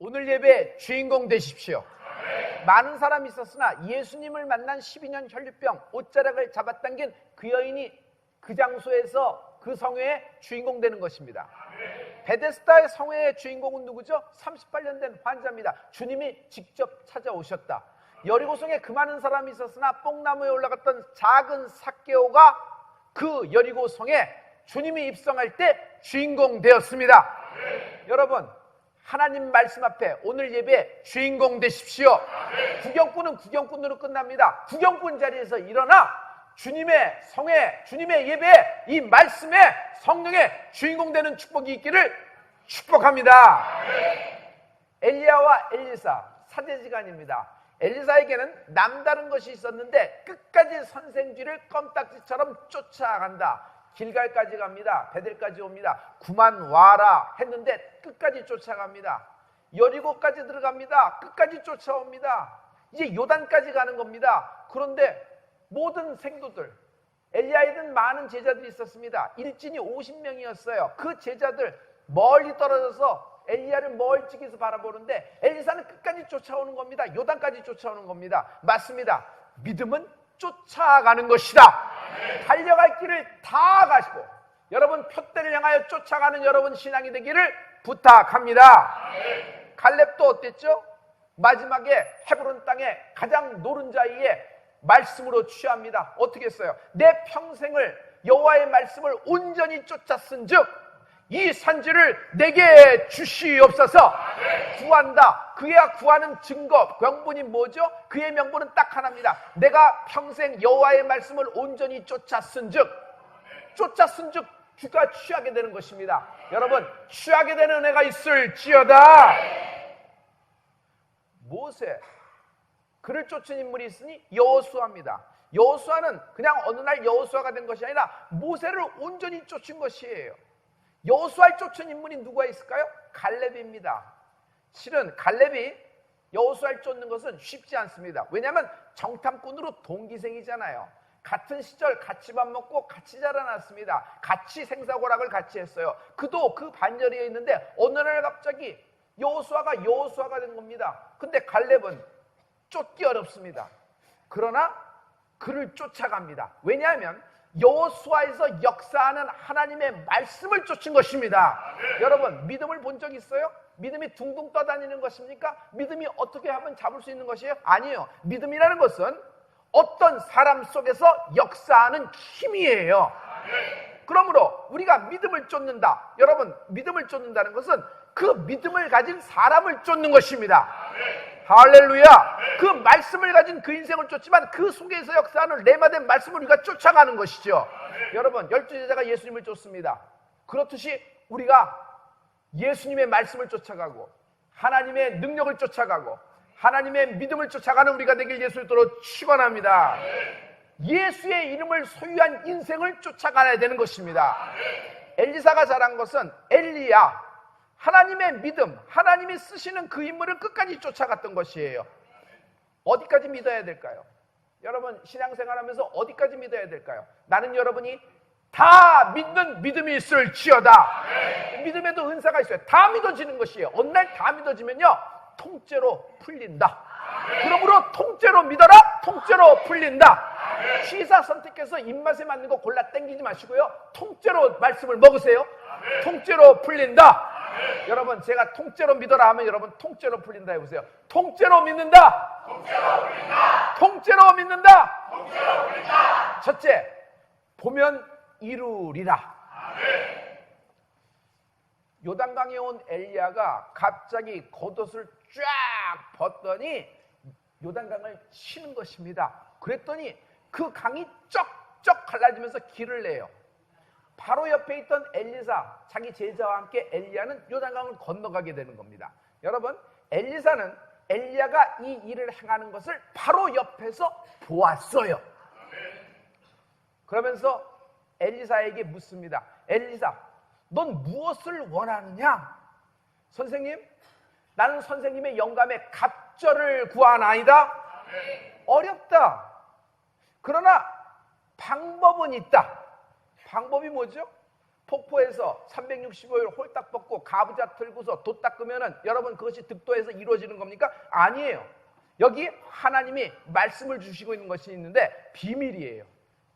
오늘 예배 주인공 되십시오. 많은 사람이 있었으나 예수님을 만난 12년 혈류병 옷자락을 잡아당긴 그 여인이 그 장소에서 그 성회의 주인공 되는 것입니다. 베데스다의 성회의 주인공은 누구죠? 38년 된 환자입니다. 주님이 직접 찾아오셨다. 여리고성에 그 많은 사람이 있었으나 뽕나무에 올라갔던 작은 삭개오가 그 여리고성에 주님이 입성할 때 주인공 되었습니다. 여러분, 하나님 말씀 앞에 오늘 예배 주인공 되십시오. 구경꾼은 구경꾼으로 끝납니다. 구경꾼 자리에서 일어나 주님의 성회, 주님의 예배, 이 말씀에 성령의 주인공 되는 축복이 있기를 축복합니다. 엘리야와 엘리사 사제지간입니다. 엘리사에게는 남다른 것이 있었는데 끝까지 선생쥐를 껌딱지처럼 쫓아간다. 길갈까지 갑니다. 베델까지 옵니다. 그만 와라 했는데 끝까지 쫓아갑니다. 여리고까지 들어갑니다. 끝까지 쫓아옵니다. 이제 요단까지 가는 겁니다. 그런데 모든 생도들, 엘리야에는 많은 제자들이 있었습니다. 일진이 50명이었어요. 그 제자들 멀리 떨어져서 엘리야를 멀찍이서 바라보는데 엘리사는 끝까지 쫓아오는 겁니다. 요단까지 쫓아오는 겁니다. 맞습니다. 믿음은 쫓아가는 것이다. 달려갈 길을 다 가시고 여러분 표대를 향하여 쫓아가는 여러분 신앙이 되기를 부탁합니다. 갈렙도 어땠죠? 마지막에 헤브론 땅에 가장 노른자위에 말씀으로 취합니다. 어떻게 했어요? 내 평생을 여호와의 말씀을 온전히 쫓았은즉 이 산지를 내게 주시옵소서. 구한다. 그가 구하는 증거, 명분이 뭐죠? 그의 명분은 딱 하나입니다. 내가 평생 여호와의 말씀을 온전히 쫓았은즉 그가 취하게 되는 것입니다. 여러분, 취하게 되는 은혜가 있을지어다. 모세, 그를 쫓은 인물이 있으니 여호수아입니다. 여호수아는 그냥 어느 날 여호수아가 된 것이 아니라 모세를 온전히 쫓은 것이에요. 여호수아를 쫓은 인물이 누가 있을까요? 갈렙입니다. 실은 갈렙이 여호수아를 쫓는 것은 쉽지 않습니다. 왜냐하면 정탐꾼으로 동기생이잖아요. 같은 시절 같이 밥 먹고 같이 자라났습니다. 같이 생사고락을 같이 했어요. 그도 그 반열에 있는데 어느 날 갑자기 여호수아가 된 겁니다. 근데 갈렙은 쫓기 어렵습니다. 그러나 그를 쫓아갑니다. 왜냐하면 여호수아에서 역사하는 하나님의 말씀을 쫓은 것입니다. 여러분, 믿음을 본 적 있어요? 믿음이 둥둥 떠다니는 것입니까? 믿음이 어떻게 하면 잡을 수 있는 것이에요? 아니에요. 믿음이라는 것은 어떤 사람 속에서 역사하는 힘이에요. 그러므로 우리가 믿음을 쫓는다. 여러분, 믿음을 쫓는다는 것은 그 믿음을 가진 사람을 쫓는 것입니다. 할렐루야. 그 말씀을 가진 그 인생을 쫓지만 그 속에서 역사하는 레마된 말씀을 우리가 쫓아가는 것이죠. 여러분, 12제자가 예수님을 쫓습니다. 그렇듯이 우리가 예수님의 말씀을 쫓아가고 하나님의 능력을 쫓아가고 하나님의 믿음을 쫓아가는 우리가 되길 예수 이름으로 축원합니다. 예수의 이름을 소유한 인생을 쫓아가야 되는 것입니다. 엘리사가 잘한 것은 엘리야, 하나님의 믿음, 하나님이 쓰시는 그 인물을 끝까지 쫓아갔던 것이에요. 어디까지 믿어야 될까요? 여러분, 신앙생활하면서 어디까지 믿어야 될까요? 나는 여러분이 다 믿는 믿음이 있을지어다. 믿음에도 은사가 있어요. 다 믿어지는 것이에요. 어느 날 다 믿어지면요, 통째로 풀린다. 그러므로 통째로 믿어라. 통째로 풀린다. 취사 선택해서 입맛에 맞는 거 골라 땡기지 마시고요, 통째로 말씀을 먹으세요. 통째로 풀린다. 여러분, 제가 통째로 믿어라 하면 여러분 통째로 풀린다 해보세요. 통째로 믿는다. 통째로 풀린다. 통째로 믿는다. 통째로 풀린다. 첫째, 보면 이루리라. 요단강에 온 엘리야가 갑자기 겉옷을 쫙 벗더니 요단강을 치는 것입니다. 그랬더니 그 강이 쩍쩍 갈라지면서 길을 내요. 바로 옆에 있던 엘리사, 자기 제자와 함께 엘리야는 요단강을 건너가게 되는 겁니다. 여러분, 엘리사는 엘리야가 이 일을 행하는 것을 바로 옆에서 보았어요. 그러면서 엘리사에게 묻습니다. 엘리사, 넌 무엇을 원하느냐? 선생님, 나는 선생님의 영감에 갑절을 구하나이다. 어렵다. 그러나 방법은 있다. 방법이 뭐죠? 폭포에서 365일 홀딱 벗고 가부좌 틀고서 돛 닦으면은 여러분 그것이 득도에서 이루어지는 겁니까? 아니에요. 여기 하나님이 말씀을 주시고 있는 것이 있는데 비밀이에요.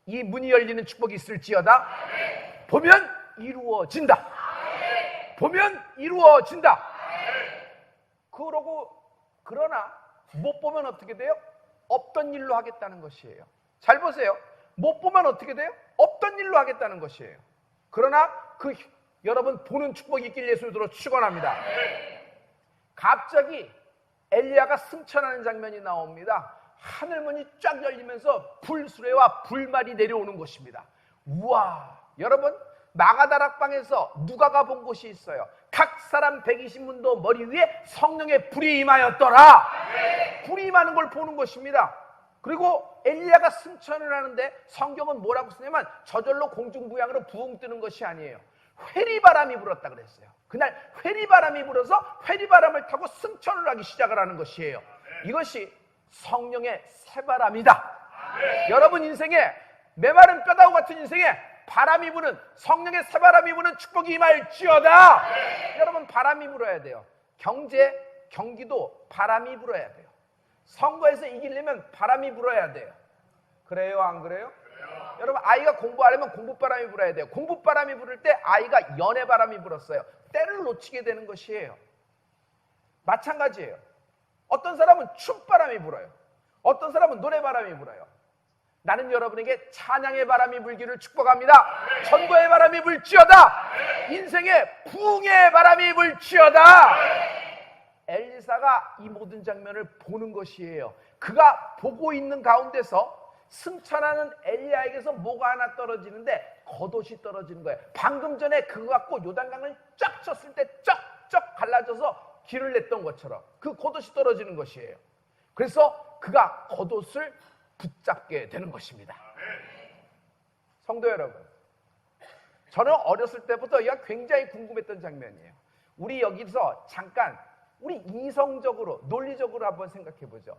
이 문이 열리는 축복이 있을지어다. 보면 이루어진다. 보면 이루어진다. 그러나 못 보면 어떻게 돼요? 없던 일로 하겠다는 것이에요. 잘 보세요. 못 보면 어떻게 돼요? 없던 일로 하겠다는 것이에요. 그러나 여러분 보는 축복이 있길 예수로 축원합니다. 갑자기 엘리야가 승천하는 장면이 나옵니다. 하늘문이 쫙 열리면서 불수레와 불말이 내려오는 것입니다. 우와! 여러분 마가다락방에서 누가가 본 곳이 있어요. 각 사람 120문도 머리 위에 성령의 불이 임하였더라. 불이 임하는 걸 보는 것입니다. 그리고 엘리야가 승천을 하는데 성경은 뭐라고 쓰냐면 저절로 공중부양으로 부흥 뜨는 것이 아니에요. 회리바람이 불었다 그랬어요. 그날 회리바람이 불어서 회리바람을 타고 승천을 하기 시작을 하는 것이에요. 이것이 성령의 새바람이다. 여러분 인생에 메마른 뼈다구 같은 인생에 바람이 부는 성령의 새바람이 부는 축복이 임할지어다. 여러분 바람이 불어야 돼요. 경기도 바람이 불어야 돼요. 선거에서 이기려면 바람이 불어야 돼요. 그래요, 안 그래요? 여러분 아이가 공부하려면 공부바람이 불어야 돼요. 공부바람이 불을 때 아이가 연애바람이 불었어요. 때를 놓치게 되는 것이에요. 마찬가지예요. 어떤 사람은 춤바람이 불어요. 어떤 사람은 노래바람이 불어요. 나는 여러분에게 찬양의 바람이 불기를 축복합니다. 전도의 바람이 불지어다. 인생의 부흥의 바람이 불지어다. 엘리사가 이 모든 장면을 보는 것이에요. 그가 보고 있는 가운데서 승천하는 엘리야에게서 뭐가 하나 떨어지는데 겉옷이 떨어지는 거예요. 방금 전에 그거 갖고 요단강을 쫙 쳤을 때 쩍쩍 갈라져서 길을 냈던 것처럼 그 겉옷이 떨어지는 것이에요. 그래서 그가 겉옷을 붙잡게 되는 것입니다. 성도 여러분, 저는 어렸을 때부터 이가 굉장히 궁금했던 장면이에요. 우리 여기서 잠깐 우리 이성적으로 논리적으로 한번 생각해 보죠.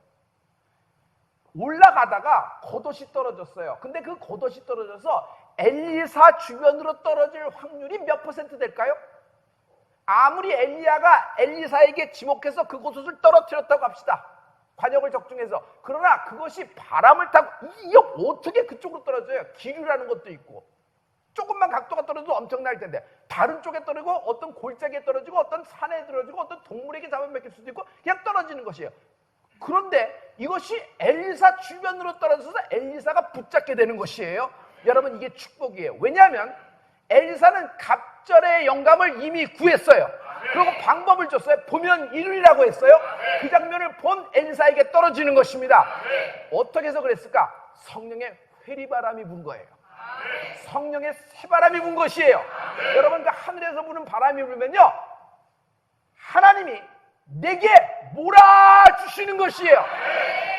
올라가다가 겉옷이 떨어졌어요. 근데 그 겉옷이 떨어져서 엘리사 주변으로 떨어질 확률이 몇 % 될까요? 아무리 엘리야가 엘리사에게 지목해서 그 겉옷을 떨어뜨렸다고 합시다. 관역을 적중해서. 그러나 그것이 바람을 타고 이게 어떻게 그쪽으로 떨어져요? 기류라는 것도 있고 조금만 각도가 떨어져도 엄청날 텐데 다른 쪽에 떨어지고 어떤 골짜기에 떨어지고 어떤 산에 떨어지고 어떤 동물에게 잡아먹힐 수도 있고 그냥 떨어지는 것이에요. 그런데 이것이 엘리사 주변으로 떨어져서 엘리사가 붙잡게 되는 것이에요. 여러분 이게 축복이에요. 왜냐하면 엘리사는 갑절의 영감을 이미 구했어요. 그리고 방법을 줬어요. 보면 이루리라고 했어요. 그 장면을 본 엘리사에게 떨어지는 것입니다. 어떻게 해서 그랬을까? 성령의 회리바람이 불 거예요. 성령의 새바람이 불 것이에요. 여러분 그 하늘에서 부는 바람이 불면요 하나님이 내게 몰아주시는 것이에요.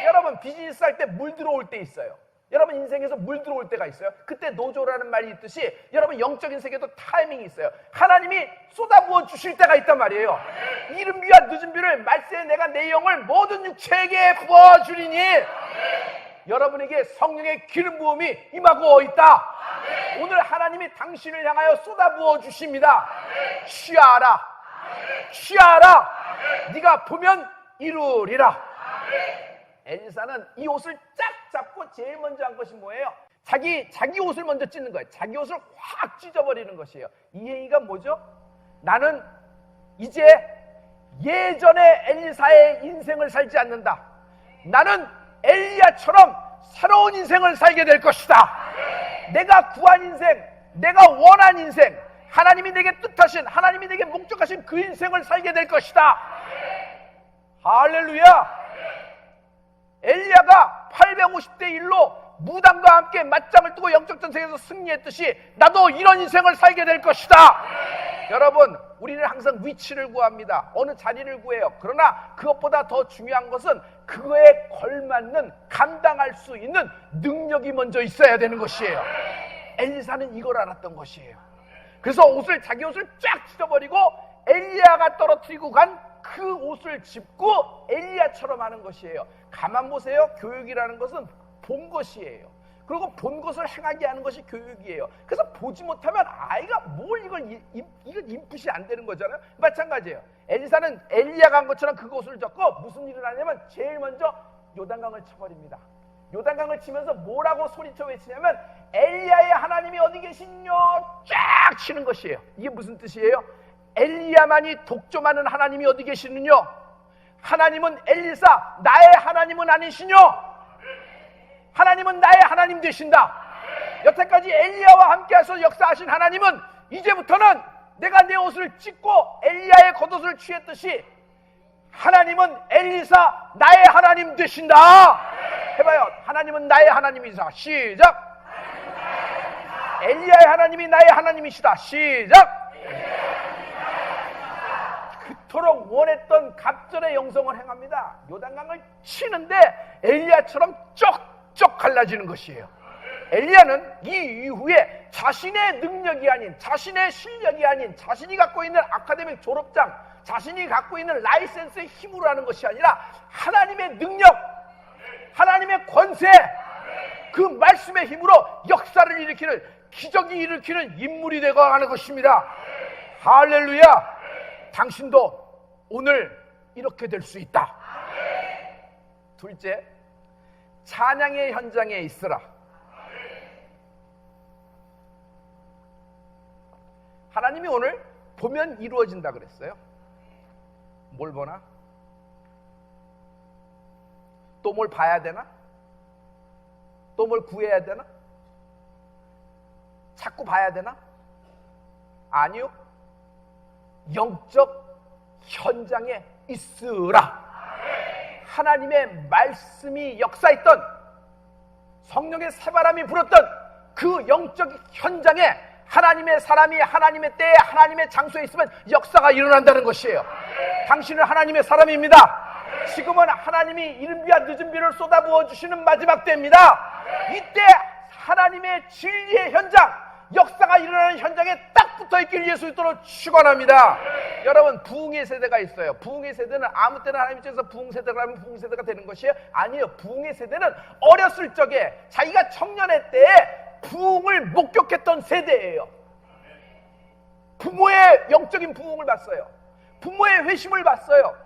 여러분 비즈니스 할 때 물 들어올 때 있어요. 여러분 인생에서 물 들어올 때가 있어요. 그때 노조라는 말이 있듯이 여러분 영적인 세계도 타이밍이 있어요. 하나님이 쏟아부어 주실 때가 있단 말이에요. 이른 비와 늦은 비를 말세에 내가 내 영을 모든 육체에게 부어주리니 여러분에게 성령의 기름 부음이 임하고 있다. 오늘 하나님이 당신을 향하여 쏟아부어 주십니다. 취하라. 취하라. 네가 보면 이루리라. 엘리사는 이 옷을 쫙 잡고 제일 먼저 한 것이 뭐예요? 자기 옷을 먼저 찢는 거예요. 자기 옷을 확 찢어버리는 것이에요. 이 행위가 뭐죠? 나는 이제 예전의 엘리사의 인생을 살지 않는다. 나는 엘리야처럼 새로운 인생을 살게 될 것이다. 내가 구한 인생, 내가 원한 인생, 하나님이 내게 뜻하신, 하나님이 내게 목적하신 그 인생을 살게 될 것이다. 할렐루야. 엘리야가 850대 1로 무당과 함께 맞짱을 뜨고 영적 전쟁에서 승리했듯이 나도 이런 인생을 살게 될 것이다. 여러분 우리는 항상 위치를 구합니다. 어느 자리를 구해요. 그러나 그것보다 더 중요한 것은 그거에 걸맞는 감당할 수 있는 능력이 먼저 있어야 되는 것이에요. 엘리사는 이걸 알았던 것이에요. 그래서 자기 옷을 쫙 찢어버리고 엘리야가 떨어뜨리고 간 그 옷을 짚고 엘리야처럼 하는 것이에요. 가만 보세요. 교육이라는 것은 본 것이에요. 그리고 본 것을 행하게 하는 것이 교육이에요. 그래서 보지 못하면 아이가 뭘 이걸 인풋이 안 되는 거잖아요. 마찬가지예요. 엘리사는 엘리야가 한 것처럼 그것을 적고 무슨 일을 하냐면 제일 먼저 요단강을 쳐버립니다. 요단강을 치면서 뭐라고 소리쳐 외치냐면 엘리야의 하나님이 어디 계시뇨 쫙 치는 것이에요. 이게 무슨 뜻이에요? 엘리야만이 독점하는 하나님이 어디 계시느뇨? 하나님은 엘리사 나의 하나님은 아니시뇨? 하나님은 나의 하나님 되신다. 여태까지 엘리야와 함께해서 역사하신 하나님은 이제부터는 내가 내 옷을 찢고 엘리야의 겉옷을 취했듯이 하나님은 엘리사 나의 하나님 되신다. 해봐요. 하나님은 나의 하나님이시다. 시작. 엘리야의 하나님이 나의 하나님이시다. 시작. 그토록 원했던 갑절의 영성을 행합니다. 요단강을 치는데 엘리야처럼 쩍쩍 갈라지는 것이에요. 엘리야는 이 이후에 자신의 능력이 아닌, 자신의 실력이 아닌, 자신이 갖고 있는 아카데믹 졸업장, 자신이 갖고 있는 라이센스의 힘으로 하는 것이 아니라 하나님의 능력, 하나님의 권세, 그 말씀의 힘으로 역사를 일으키는, 기적이 일으키는 인물이 되어가는 것입니다. 할렐루야. 당신도 오늘 이렇게 될 수 있다. 둘째, 찬양의 현장에 있으라. 하나님이 오늘 보면 이루어진다 그랬어요. 뭘 보나? 또 뭘 봐야 되나? 또 뭘 구해야 되나? 자꾸 봐야 되나? 아니요. 영적 현장에 있으라. 하나님의 말씀이 역사했던, 성령의 새바람이 불었던 그 영적 현장에 하나님의 사람이 하나님의 때에 하나님의 장소에 있으면 역사가 일어난다는 것이에요. 당신은 하나님의 사람입니다. 지금은 하나님이 이른 비와 늦은 비를 쏟아부어 주시는 마지막 때입니다. 이때 하나님의 진리의 현장, 역사가 일어나는 현장에 딱 붙어있길 예수 그리스도로 축원합니다. 여러분, 부흥의 세대가 있어요. 부흥의 세대는 아무 때나 하나님 입장에서 부흥 세대가 하면 부흥 세대가 되는 것이에요? 아니에요. 부흥의 세대는 어렸을 적에 자기가 청년의 때에 부흥을 목격했던 세대예요. 부모의 영적인 부흥을 봤어요. 부모의 회심을 봤어요.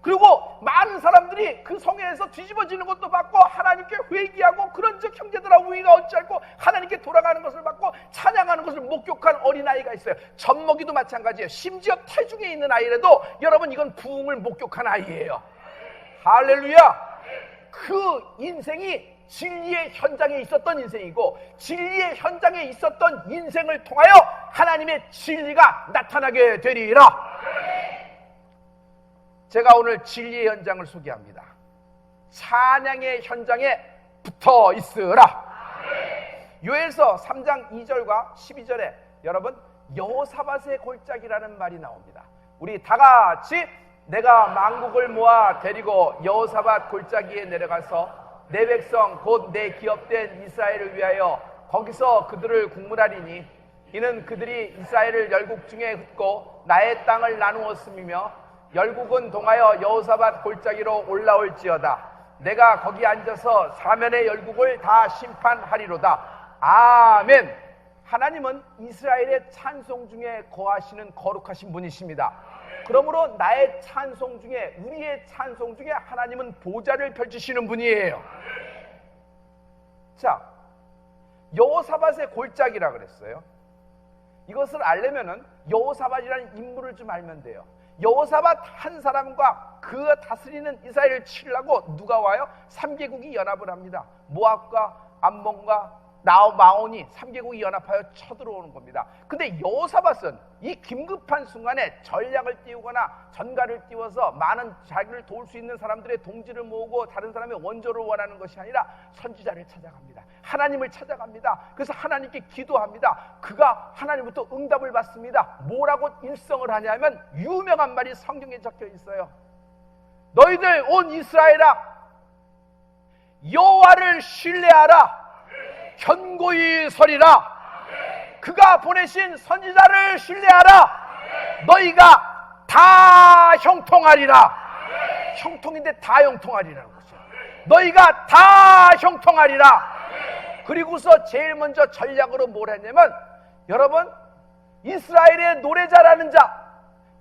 그리고 많은 사람들이 그 성회에서 뒤집어지는 것도 봤고, 하나님께 회개하고 그런 적 형제들아 우리가 어찌할꼬 하나님께 돌아가는 것을 봤고 찬양하는 것을 목격한 어린아이가 있어요. 젖먹이도 마찬가지예요. 심지어 태중에 있는 아이라도 여러분, 이건 부흥을 목격한 아이예요. 할렐루야. 그 인생이 진리의 현장에 있었던 인생이고, 진리의 현장에 있었던 인생을 통하여 하나님의 진리가 나타나게 되리라. 제가 오늘 진리의 현장을 소개합니다. 찬양의 현장에 붙어 있으라. 요엘서 3장 2절과 12절에 여러분, 여호사밧의 골짜기라는 말이 나옵니다. 우리 다 같이, 내가 만국을 모아 데리고 여호사밧 골짜기에 내려가서 내 백성 곧 내 기업된 이스라엘을 위하여 거기서 그들을 국문하리니 이는 그들이 이스라엘을 열국 중에 흩고 나의 땅을 나누었음이며 열국은 동하여 여호사밧 골짜기로 올라올지어다. 내가 거기 앉아서 사면의 열국을 다 심판하리로다. 아멘. 하나님은 이스라엘의 찬송 중에 거하시는 거룩하신 분이십니다. 그러므로 나의 찬송 중에, 우리의 찬송 중에 하나님은 보좌를 펼치시는 분이에요. 자, 여호사밧의 골짜기라 그랬어요. 이것을 알려면은 여호사밧이라는 인물을 좀 알면 돼요. 여호사밧 한 사람과 그 다스리는 이스라엘을 치려고 누가 와요? 3개국이 연합을 합니다. 모압과 암몬과 마온이 3개국이 연합하여 쳐들어오는 겁니다. 근데 여호사밧은 이 긴급한 순간에 전략을 띄우거나 전가를 띄워서 많은 자기를 도울 수 있는 사람들의 동지를 모으고 다른 사람의 원조를 원하는 것이 아니라 선지자를 찾아갑니다. 하나님을 찾아갑니다. 그래서 하나님께 기도합니다. 그가 하나님부터 응답을 받습니다. 뭐라고 일성을 하냐면 유명한 말이 성경에 적혀 있어요. 너희들 온 이스라엘아, 여호와를 신뢰하라. 견고히 서리라. 그가 보내신 선지자를 신뢰하라. 너희가 다 형통하리라. 형통인데 다 형통하리라는 거죠. 너희가 다 형통하리라. 그리고서 제일 먼저 전략으로 뭘 했냐면, 여러분, 이스라엘의 노래 잘하는 자,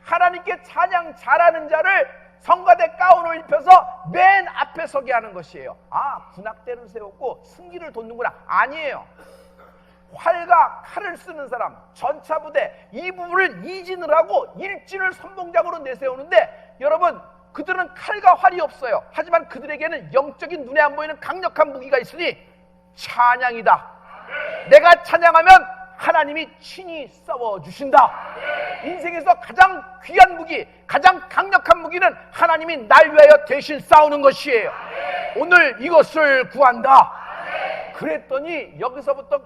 하나님께 찬양 잘하는 자를 성가대 가운을 입혀서 맨 앞에 서게 하는 것이에요. 아, 군악대를 세웠고 승기를 돋는구나. 아니에요. 활과 칼을 쓰는 사람, 전차부대, 이 부분을 이진을 하고 일진을 선봉장으로 내세우는데, 여러분, 그들은 칼과 활이 없어요. 하지만 그들에게는 영적인 눈에 안 보이는 강력한 무기가 있으니 찬양이다. 내가 찬양하면 하나님이 친히 싸워주신다. 인생에서 가장 귀한 무기, 가장 강력한 무기는 하나님이 날 위하여 대신 싸우는 것이에요. 오늘 이것을 구한다. 그랬더니 여기서부터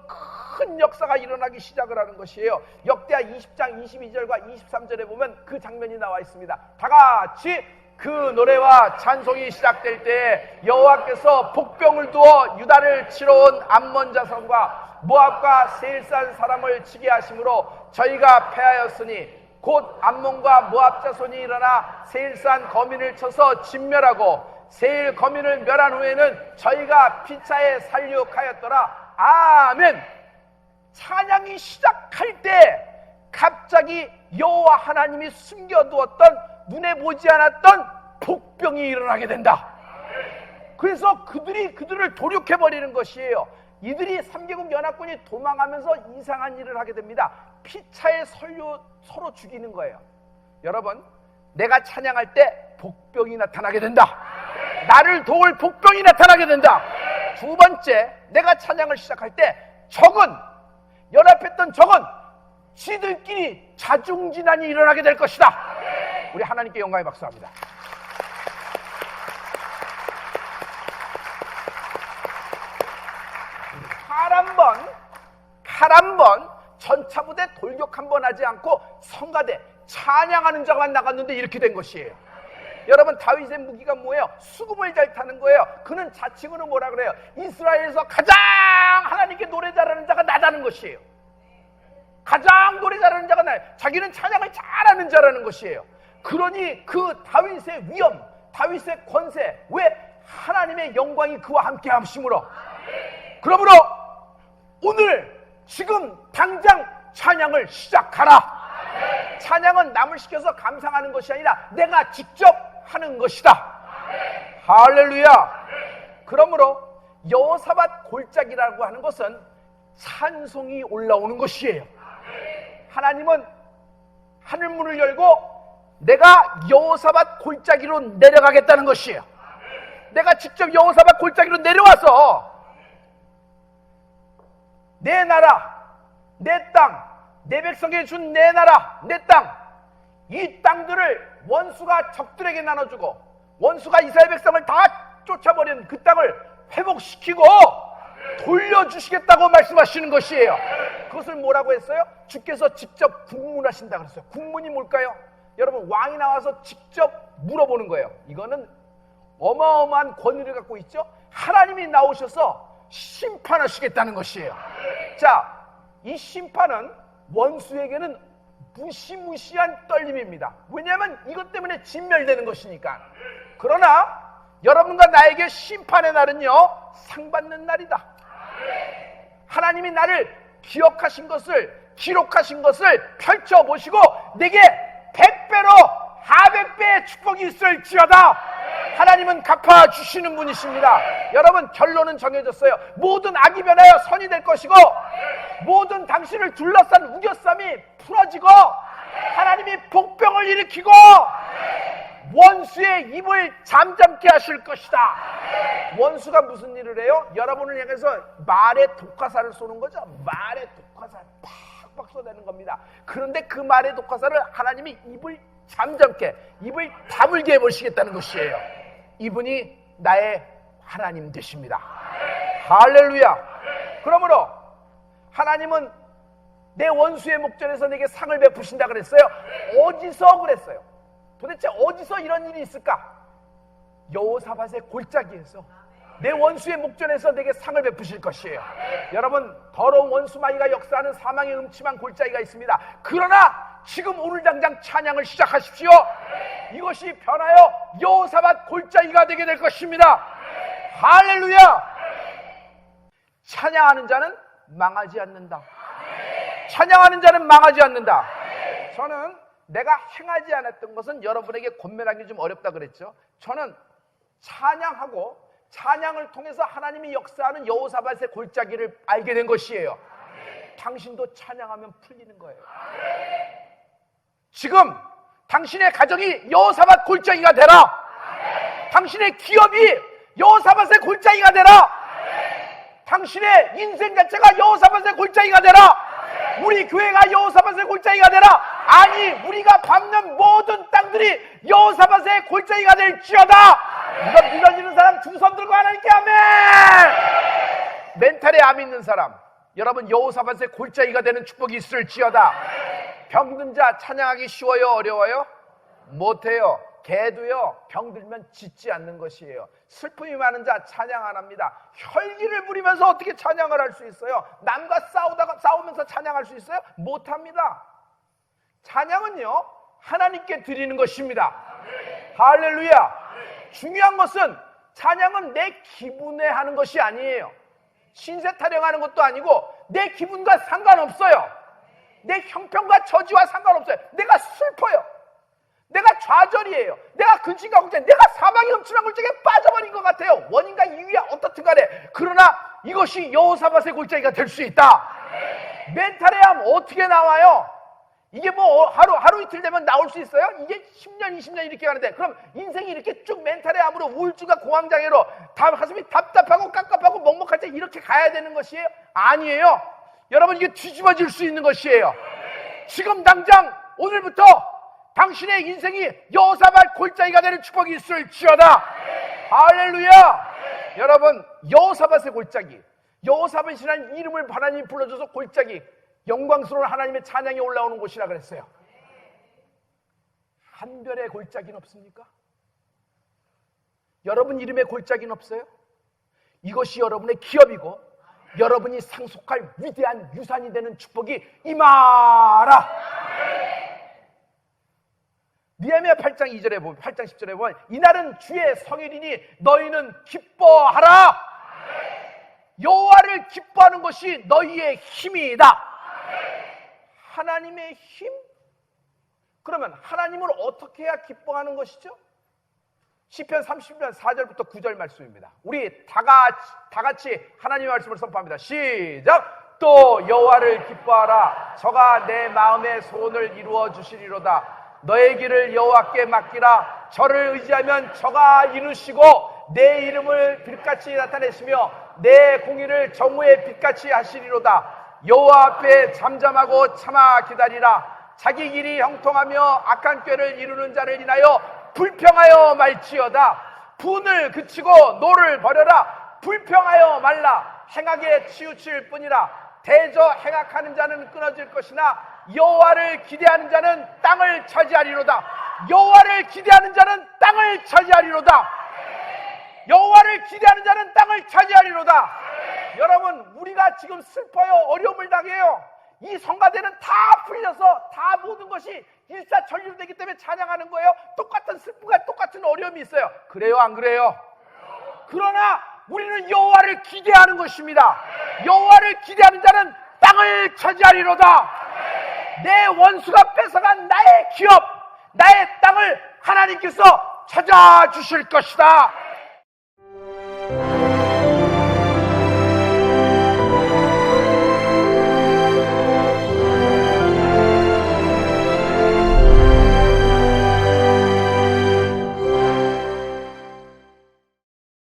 큰 역사가 일어나기 시작을 하는 것이에요. 역대하 20장 22절과 23절에 보면 그 장면이 나와 있습니다. 다 같이 그 노래와 찬송이 시작될 때 여호와께서 복병을 두어 유다를 치러 온 암몬 자손과 모압과 세일산 사람을 치게 하심으로 저희가 패하였으니 곧 암몬과 모압 자손이 일어나 세일산 거민을 쳐서 진멸하고 세일 거민을 멸한 후에는 저희가 피차에 살육하였더라. 아멘. 찬양이 시작할 때 갑자기 여호와 하나님이 숨겨두었던, 눈에 보지 않았던 복병이 일어나게 된다. 그래서 그들을 도륙해버리는 것이에요. 이들이 3개국 연합군이 도망하면서 이상한 일을 하게 됩니다. 피차에 서로 죽이는 거예요. 여러분, 내가 찬양할 때 복병이 나타나게 된다. 나를 도울 복병이 나타나게 된다. 두 번째, 내가 찬양을 시작할 때 연합했던 적은 지들끼리 자중진환이 일어나게 될 것이다. 우리 하나님께 영광의 박수합니다. 칼 한 번, 전차부대 돌격 한 번 하지 않고 성가대 찬양하는 자만 나갔는데 이렇게 된 것이에요. 여러분, 다윗의 무기가 뭐예요? 수금을 잘 타는 거예요. 그는 자칭으로 뭐라 그래요? 이스라엘에서 가장 하나님께 노래 잘하는 자가 나다는 것이에요. 가장 노래 잘하는 자가 나예요. 자기는 찬양을 잘하는 자라는 것이에요. 그러니 그 다윗의 위엄, 다윗의 권세, 왜? 하나님의 영광이 그와 함께 함심으로. 그러므로 오늘 지금 당장 찬양을 시작하라. 찬양은 남을 시켜서 감상하는 것이 아니라 내가 직접 하는 것이다. 할렐루야. 그러므로 여호사밧 골짜기라고 하는 것은 찬송이 올라오는 것이에요. 하나님은 하늘문을 열고 내가 여호사밧 골짜기로 내려가겠다는 것이에요. 내가 직접 여호사밧 골짜기로 내려와서 내 나라, 내 땅, 내 백성에게 준 내 나라, 내 땅, 이 땅들을 원수가 적들에게 나눠주고 원수가 이스라엘 백성을 다 쫓아버린 그 땅을 회복시키고 돌려주시겠다고 말씀하시는 것이에요. 그것을 뭐라고 했어요? 주께서 직접 국문하신다 그랬어요. 국문이 뭘까요? 여러분, 왕이 나와서 직접 물어보는 거예요. 이거는 어마어마한 권위를 갖고 있죠. 하나님이 나오셔서 심판하시겠다는 것이에요. 자, 이 심판은 원수에게는 무시무시한 떨림입니다. 왜냐하면 이것 때문에 진멸되는 것이니까. 그러나 여러분과 나에게 심판의 날은요, 상 받는 날이다. 하나님이 나를 기억하신 것을, 기록하신 것을 펼쳐보시고 내게 100배로 하백배의 축복이 있을지어다. 하나님은 갚아주시는 분이십니다. 여러분, 결론은 정해졌어요. 모든 악이 변하여 선이 될 것이고 모든 당신을 둘러싼 우겨쌈이 풀어지고 하나님이 복병을 일으키고 원수의 입을 잠잠케 하실 것이다. 원수가 무슨 일을 해요? 여러분을 향해서 말의 독화살을 쏘는 거죠. 말의 독화살 팍팍 쏘대는 겁니다. 그런데 그 말의 독화살을 하나님이 입을 잠잠게, 입을 다물게 해보시겠다는 것이에요. 이분이 나의 하나님 되십니다. 할렐루야. 그러므로 하나님은 내 원수의 목전에서 내게 상을 베푸신다 그랬어요. 어디서 그랬어요? 도대체 어디서 이런 일이 있을까? 여호사밧의 골짜기에서 내 원수의 목전에서 내게 상을 베푸실 것이에요. 여러분, 더러운 원수마귀가 역사하는 사망의 음침한 골짜기가 있습니다. 그러나 지금 오늘 당장 찬양을 시작하십시오. 이것이 변하여 여호사밧 골짜기가 되게 될 것입니다. 할렐루야. 찬양하는 자는 망하지 않는다. 찬양하는 자는 망하지 않는다. 저는 내가 행하지 않았던 것은 여러분에게 권면하기 좀 어렵다 그랬죠. 저는 찬양하고 찬양을 통해서 하나님이 역사하는 여호사밧의 골짜기를 알게 된 것이에요. 당신도 찬양하면 풀리는 거예요. 지금 당신의 가정이 여호사밧 골짜기가 되라. 당신의 기업이 여호사밧의 골짜기가 되라. 당신의 인생 자체가 여호사밧의 골짜기가 되라. 우리 교회가 여호사밧의 골짜기가 되라. 아니, 우리가 밟는 모든 땅들이 여호사밧의 골짜기가 될지어다. 이거 믿어지는 사람 두 손 들고 하나님께 아멘. 멘탈에 암 있는 사람, 여러분 여호사밧의 골짜기가 되는 축복이 있을지어다. 병든 자 찬양하기 쉬워요, 어려워요? 못해요. 개도요, 병들면 짖지 않는 것이에요. 슬픔이 많은 자 찬양 안 합니다. 혈기를 부리면서 어떻게 찬양을 할 수 있어요? 남과 싸우면서 찬양할 수 있어요? 못합니다. 찬양은요, 하나님께 드리는 것입니다. 할렐루야. 중요한 것은 찬양은 내 기분에 하는 것이 아니에요. 신세 타령하는 것도 아니고 내 기분과 상관없어요. 내 형편과 처지와 상관없어요. 내가 슬퍼요. 내가 좌절이에요. 내가 근심과 걱정, 내가 사망의 엄청난 골짜기에 빠져버린 것 같아요. 원인과 이유야 어떻든 간에. 그러나 이것이 여호사밧의 골짜기가 될 수 있다. 멘탈에 암 어떻게 나와요? 이게 뭐 하루 이틀 되면 나올 수 있어요? 이게 10년, 20년 이렇게 가는데, 그럼 인생이 이렇게 쭉 멘탈의 암으로 우울증과 공황장애로 가슴이 답답하고 깝깝하고 먹먹할 때 이렇게 가야 되는 것이에요? 아니에요. 여러분, 이게 뒤집어질 수 있는 것이에요. 지금 당장 오늘부터 당신의 인생이 여호사밧 골짜기가 되는 축복이 있을지어다. 할렐루야. 여러분, 여호사밧의 골짜기, 여호사밧이라는 이름을 하나님이 불러줘서 골짜기, 영광스러운 하나님의 찬양이 올라오는 곳이라 그랬어요. 한별의 골짜기는 없습니까? 여러분 이름의 골짜기는 없어요? 이것이 여러분의 기업이고 여러분이 상속할 위대한 유산이 되는 축복이 임하라. 느헤미야 8장 2절에 보면, 8장 10절에 보면, 이날은 주의 성일이니 너희는 기뻐하라. 여호와를 기뻐하는 것이 너희의 힘이다. 하나님의 힘? 그러면 하나님을 어떻게 해야 기뻐하는 것이죠? 시편 30편 4절부터 9절 말씀입니다. 우리 다 같이 하나님의 말씀을 선포합니다. 시작! 또 여호와를 기뻐하라. 저가 내 마음의 소원을 이루어 주시리로다. 너의 길을 여호와께 맡기라. 저를 의지하면 저가 이루시고 내 이름을 빛같이 나타내시며 내 공의를 정오의 빛같이 하시리로다. 여호와 앞에 잠잠하고 참아 기다리라. 자기 길이 형통하며 악한 꾀를 이루는 자를 인하여 불평하여 말지어다. 분을 그치고 노를 버려라. 불평하여 말라. 행악에 치우칠 뿐이라. 대저 행악하는 자는 끊어질 것이나 여호와를 기대하는 자는 땅을 차지하리로다. 여호와를 기대하는 자는 땅을 차지하리로다. 여호와를 기대하는 자는 땅을 차지하리로다. 여러분, 우리가 지금 슬퍼요, 어려움을 당해요. 이 성가대는 다 풀려서 다 모든 것이 일사천리로 되기 때문에 찬양하는 거예요. 똑같은 슬픔과 똑같은 어려움이 있어요. 그래요, 안 그래요? 그러나 우리는 여호와를 기대하는 것입니다. 여호와를 기대하는 자는 땅을 차지하리로다. 내 원수가 뺏어간 나의 기업, 나의 땅을 하나님께서 찾아주실 것이다.